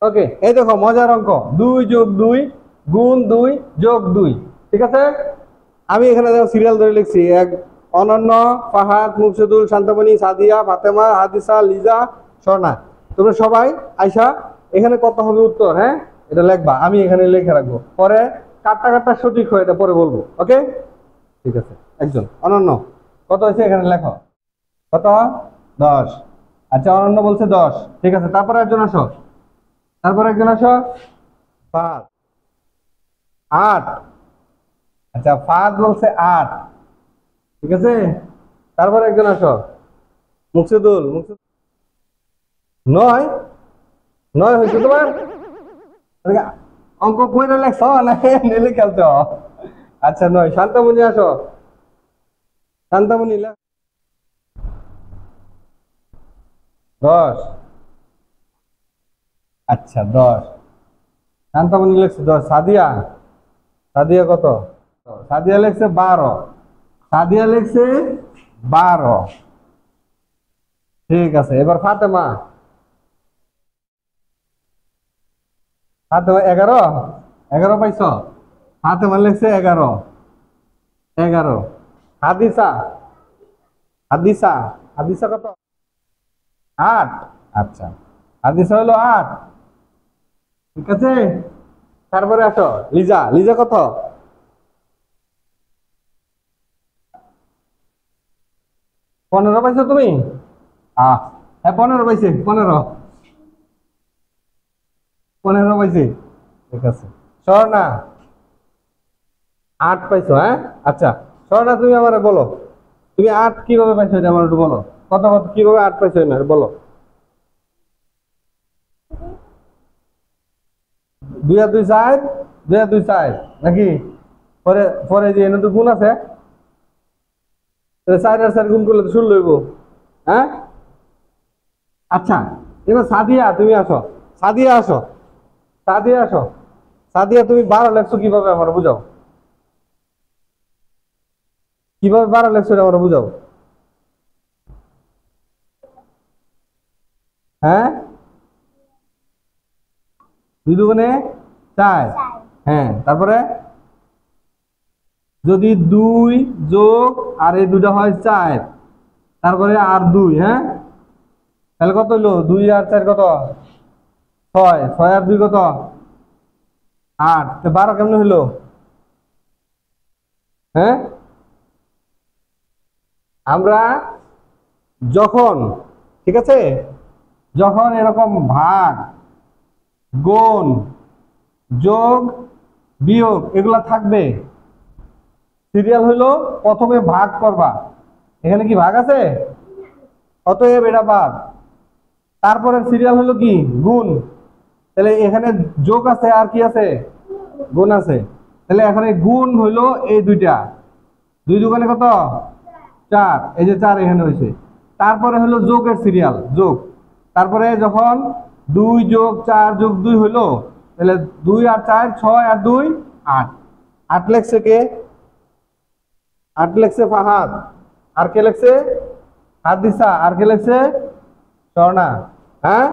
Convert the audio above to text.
ওকে, এই দেখো মজার অঙ্ক, 2+2 গুণ 2+2। ঠিক আছে, আমি এখানে দেখো সিরিয়াল ধরে লিখছি, এক অনন্য, ফাহাদ, মুকসুদুল, শান্তমণি, সাদিয়া, ফাতেমা, হাদিসা, লিজা, স্বর্ণা। তোমরা সবাই আইসা এখানে কত হবে উত্তর, হ্যাঁ এটা লিখবা, আমি এখানে লিখে রাখবো, পরে কাটটা কাটটা সঠিক হয় এটা পরে বলবো। ওকে, ঠিক আছে। একজন অনন্য কত হয়েছে এখানে লেখো, কত? 10। আচ্ছা, অনন্য বলছে 10। ঠিক আছে, তারপরে একজন আসো, তারপরে একজন আসো। 5, 8। আচ্ছা, ফাদ বলছে 8। ঠিক আছে, তারপরে একজন আসো, মুকসুদুল। 9, 9 হয়েছে তোমার? অঙ্ক কইরা লেখছ না নেলে খেলছ? আচ্ছা, 9। শান্তামণি আসো, শান্তামণি 10। আচ্ছা, 10। শান্তামণি লেখছে 10। সাদিয়া, সাদিয়া কত? সাদিয়া লেখছে 12। সাদিয়া লেখছে 12। ঠিক আছে, এবার ফাতেমা, ফাতেমা 11। 11 পাইছ? ফাতেমা লেখছে 11। 11। হাদিসা, হাদিসা, হাদিসা কত? 8। আচ্ছা, হাদিসা হলো 8। ঠিক আছে, তারপরে আসো লিজা। লিজা কত? 15 পাইছো তুমি? হ্যাঁ, 15 পাইছে, 15। 15 পাইছে। ঠিক আছে, স্বর্ণা 8 পাইছো, হ্যাঁ। আচ্ছা, স্বর্ণা তুমি আমার বলো, তুমি 8 কিভাবে পাইছো এটা আমার একটু বলো। কত কত কিভাবে 8 পাইছো না বলো। 2 আর 2 4, 2 আর 2 4 নাকি? পরে পরে যে এনে তো গুণ আছে, 4 আর 4 গুণ করলে তো 16 হইব, হ্যাঁ। আচ্ছা, এবার সাদিয়া তুমি আসো, সাদিয়া আসো, সাদিয়া আসো। সাদিয়া তুমি 12 লেখছো কিভাবে আমার বুঝাও, কিভাবে 12 লেখছো এটা আমার বুঝাও। হ্যাঁ, 2 দুগুণে 4। হ্যাঁ, তারপরে যদি 2 যোগ আর এই দুটা হয় 4, তারপরে আর 2, হ্যাঁ, তাহলে কত হইলো? 2 আর 4 কত? 6। 6 আর 2 কত? 8। তো 12 কেমনে হইলো? হ্যাঁ, আমরা যখন, ঠিক আছে, যখন এরকম ভাগ, গুণ, যোগ, বিয়োগ এগুলা থাকবে, সিরিয়াল হইলো প্রথমে ভাগ করবা, এখানে কি ভাগ আছে? অতএব এটা বাদ। তারপরে সিরিয়াল হলো কি? গুণ। তাহলে এখানে যোগ আছে আর কি আছে? গুণ আছে। তাহলে এখানে গুণ হইলো এই দুইটা, 2 দুগুণে কত? 4। এই যে 4 এখানে হয়েছে। তারপরে হলো যোগের সিরিয়াল, যোগ। তারপরে যখন 2 যোগ 4 যোগ 2 হইলো, তাহলে 2 আর 4 6 আর 2 8। 8 লেখছে কে? 8 লেখছে ফাহাদ। আর কে লেখছে? হাদিসা। আর কে লেখছে? স্বর্ণা। হ্যাঁ।